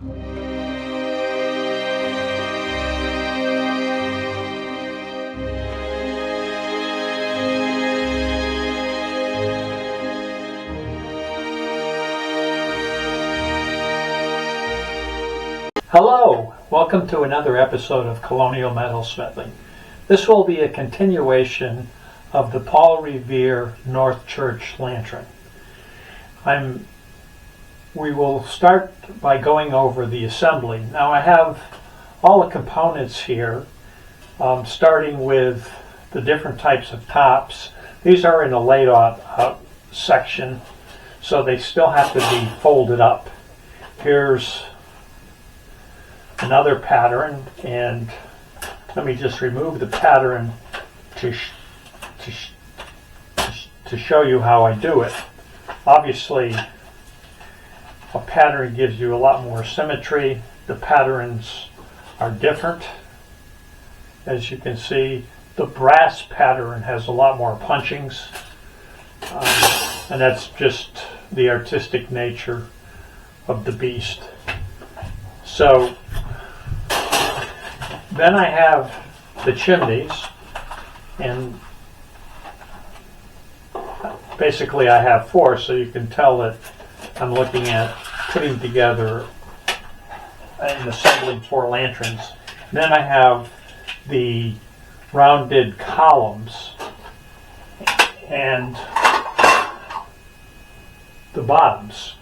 Hello, welcome to another episode of Colonial Metalsmithing. This will be a continuation of the Paul Revere North Church lantern. We will start by going over the assembly. Now I have all the components here, starting with the different types of tops. These are in a laid out section, so they still have to be folded up. Here's another pattern, and let me just remove the pattern to show you how I do it. Obviously, a pattern gives you a lot more symmetry. The patterns are different. As you can see, the brass pattern has a lot more punchings, and that's just the artistic nature of the beast. So then I have the chimneys, and basically I have four, so you can tell that I'm looking at putting together and assembling four lanterns. And then I have the rounded columns and the bottoms.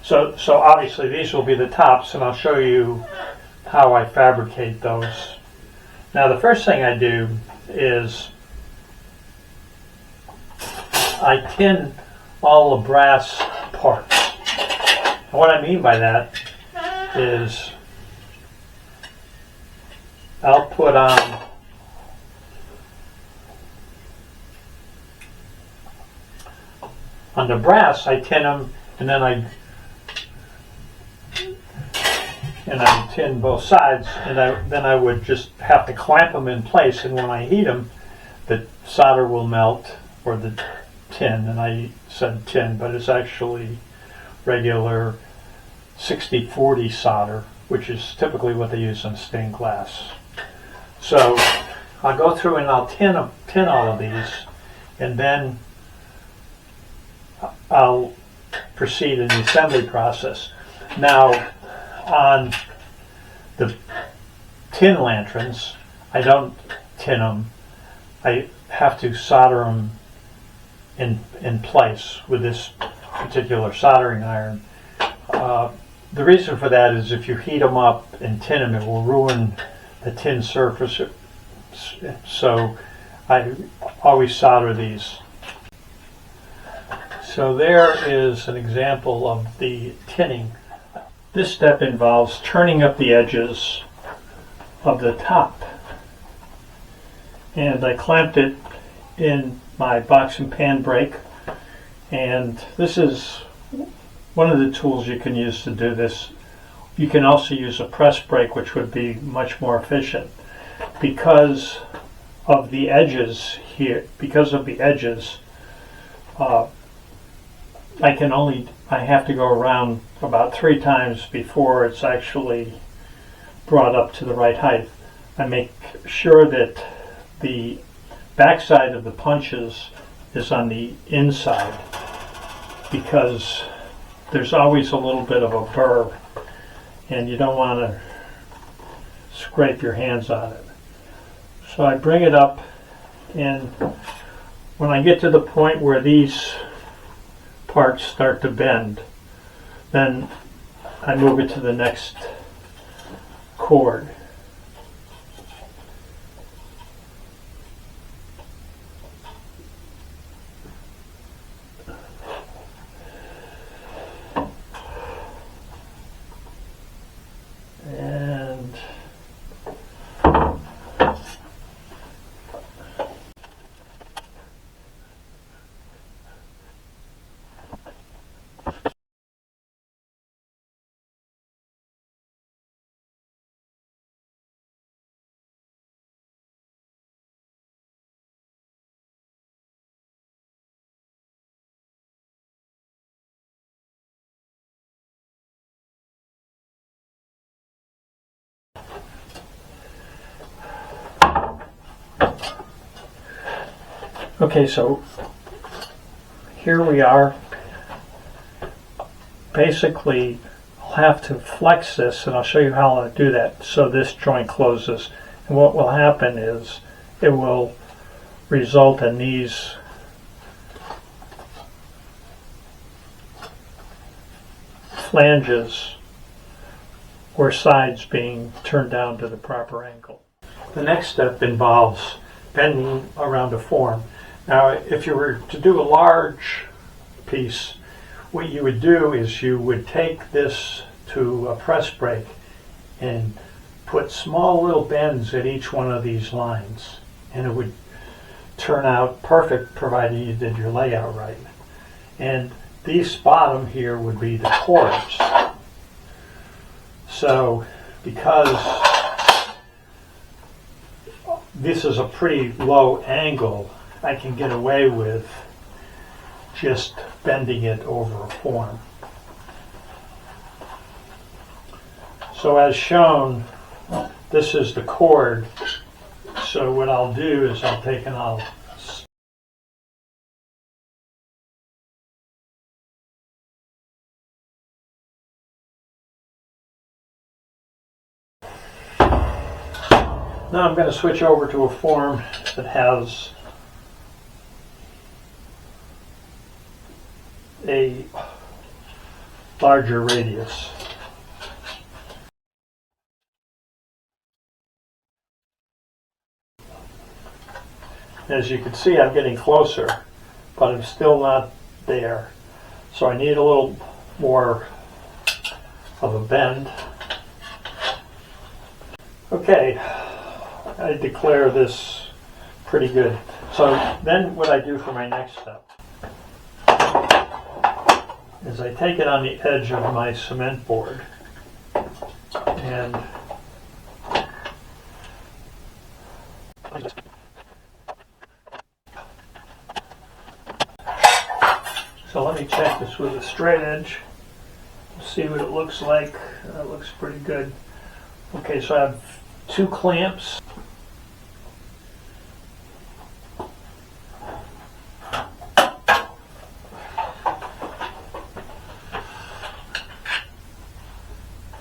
So obviously these will be the tops, and I'll show you how I fabricate those. Now the first thing I do is I tin all the brass parts. And what I mean by that is I'll put on the brass, I tin them, and then I tin both sides, and then I would just have to clamp them in place, and when I heat them, the solder will melt, or the tin, and I said tin, but it's actually regular 60-40 solder, which is typically what they use on stained glass. So I'll go through and I'll tin all of these, and then I'll proceed in the assembly process. Now, on the tin lanterns, I don't tin them. I have to solder them in place with this particular soldering iron. The reason for that is if you heat them up and tin them, it will ruin the tin surface. So I always solder these. So there is an example of the tinning. This step involves turning up the edges of the top, and I clamped it in my box and pan brake, and this is one of the tools you can use to do this. You can also use a press brake, which would be much more efficient. Because of the edges here, I have to go around about 3 times before it's actually brought up to the right height. I make sure that the backside of the punches is on the inside, because there's always a little bit of a burr and you don't want to scrape your hands on it. So I bring it up, and when I get to the point where these parts start to bend, then I move it to the next chord. Okay, so here we are. Basically, I'll have to flex this, and I'll show you how I'll do that so this joint closes. And what will happen is it will result in these flanges or sides being turned down to the proper angle. The next step involves bending around a form. Now, if you were to do a large piece, what you would do is you would take this to a press brake and put small little bends at each one of these lines, and it would turn out perfect provided you did your layout right. And these bottom here would be the chords. So because this is a pretty low angle, I can get away with just bending it over a form. So as shown, this is the chord. So what I'll do is I'll take and I'll now I'm going to switch over to a form that has a larger radius. As you can see, I'm getting closer, but I'm still not there. So I need a little more of a bend. Okay, I declare this pretty good. So then what I do for my next step is I take it on the edge of my cement board and so let me check this with a straight edge, see what it looks like. That looks pretty good. Okay, so I have 2 clamps.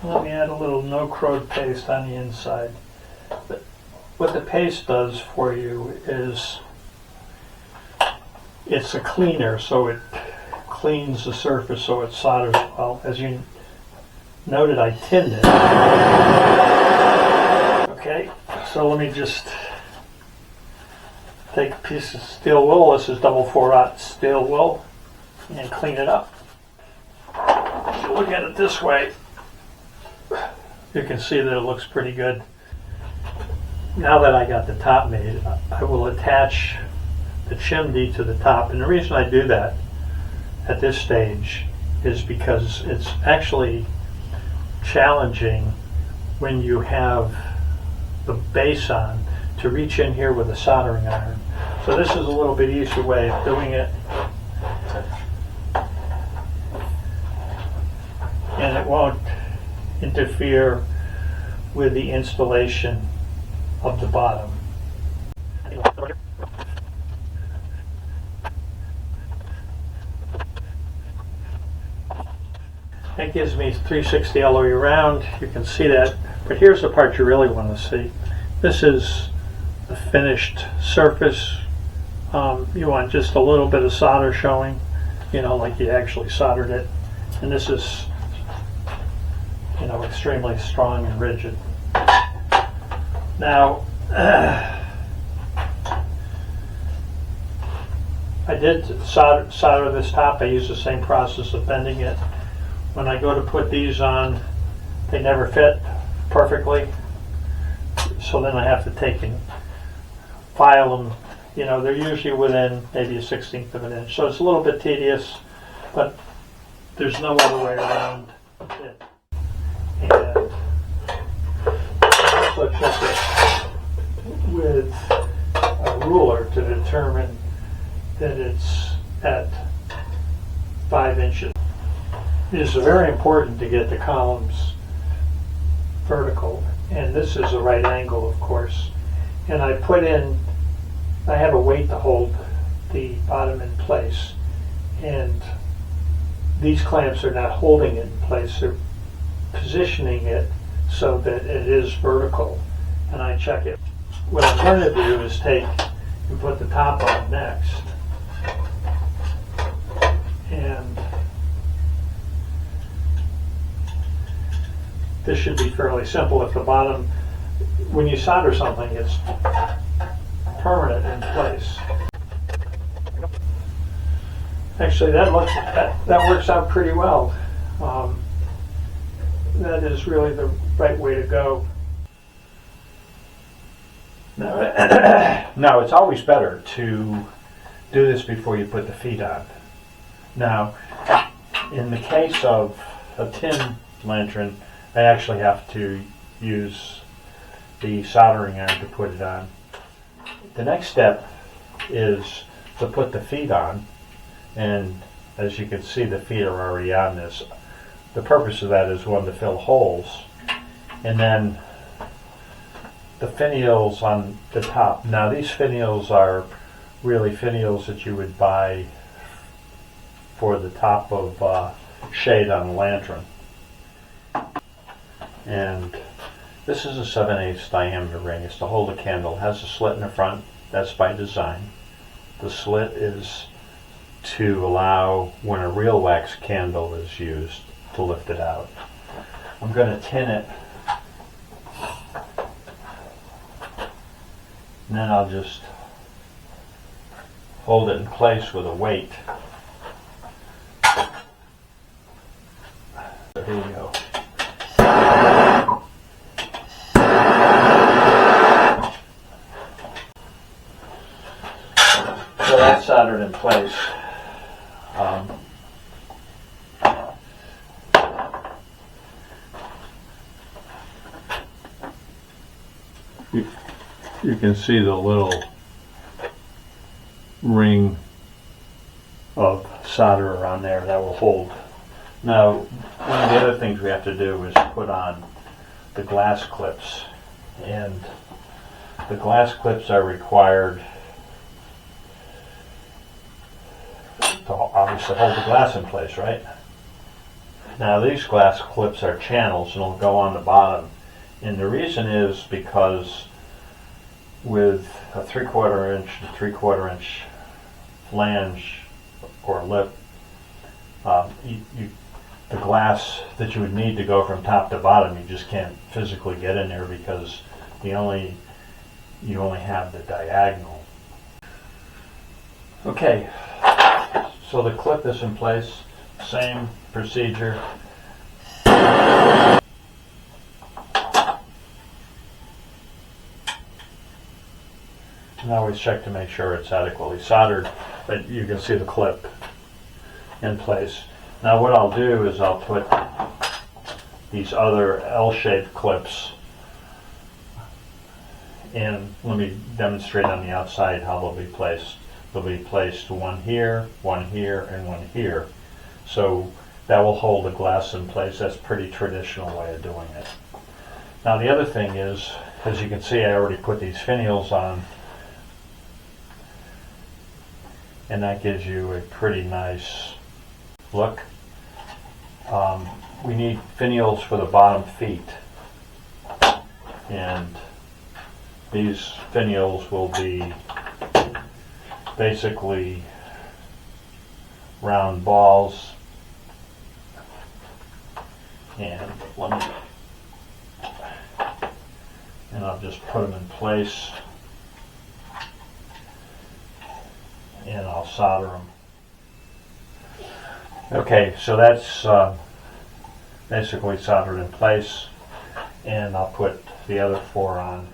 Let me add a little no-crowd paste on the inside. But what the paste does for you is it's a cleaner, so it cleans the surface so it solders well. As you noted, I tinned it. Okay, so let me just take a piece of steel wool. This is double 4/0 steel wool, and clean it up. If you look at it this way, you can see that it looks pretty good. Now that I got the top made, I will attach the chimney to the top. And the reason I do that at this stage is because it's actually challenging when you have the base on to reach in here with a soldering iron. So this is a little bit easier way of doing it. And it won't interfere with the installation of the bottom. That gives me 360 all the way around. You can see that, but here's the part you really want to see. This is the finished surface. You want just a little bit of solder showing, you know, like you actually soldered it. And this is, you know, extremely strong and rigid. Now, I did solder this top. I used the same process of bending it. When I go to put these on, they never fit perfectly. So then I have to take and file them. You know, they're usually within maybe a 1/16 of an inch. So it's a little bit tedious, but there's no other way around it. And also check it with a ruler to determine that it's at 5 inches. It is very important to get the columns vertical, and this is a right angle, of course. And I have a weight to hold the bottom in place, and these clamps are not holding it in place, they're positioning it so that it is vertical, and I check it. What I'm going to do is take and put the top on next, and this should be fairly simple. If the bottom, when you solder something, it's permanent in place. Actually, that works out pretty well. That is really the right way to go. Now, it's always better to do this before you put the feet on. Now, in the case of a tin lantern, I actually have to use the soldering iron to put it on. The next step is to put the feet on, and as you can see, the feet are already on this. The purpose of that is, one, to fill holes, and then the finials on the top. Now, these finials are really finials that you would buy for the top of shade on a lantern. And this is a 7/8 diameter ring. It's to hold a candle. It has a slit in the front. That's by design. The slit is to allow, when a real wax candle is used, to lift it out. I'm going to tin it, and then I'll just hold it in place with a weight. So here we go. So that's soldered in place. You can see the little ring of solder around there that will hold. Now, one of the other things we have to do is put on the glass clips, and the glass clips are required to obviously hold the glass in place, right? Now, these glass clips are channels and will go on the bottom, and the reason is because with a 3/4 inch to 3/4 inch flange or lip, the glass that you would need to go from top to bottom, you just can't physically get in there because you only have the diagonal. Okay, so the clip is in place, same procedure. And I always check to make sure it's adequately soldered, but you can see the clip in place. Now what I'll do is I'll put these other L-shaped clips in. Let me demonstrate on the outside how they'll be placed. They'll be placed one here, and one here. So that will hold the glass in place. That's a pretty traditional way of doing it. Now the other thing is, as you can see, I already put these finials on, and that gives you a pretty nice look. We need finials for the bottom feet, and these finials will be basically round balls, and I'll just put them in place, and I'll solder them. Okay, so that's basically soldered in place, and I'll put the other 4 on.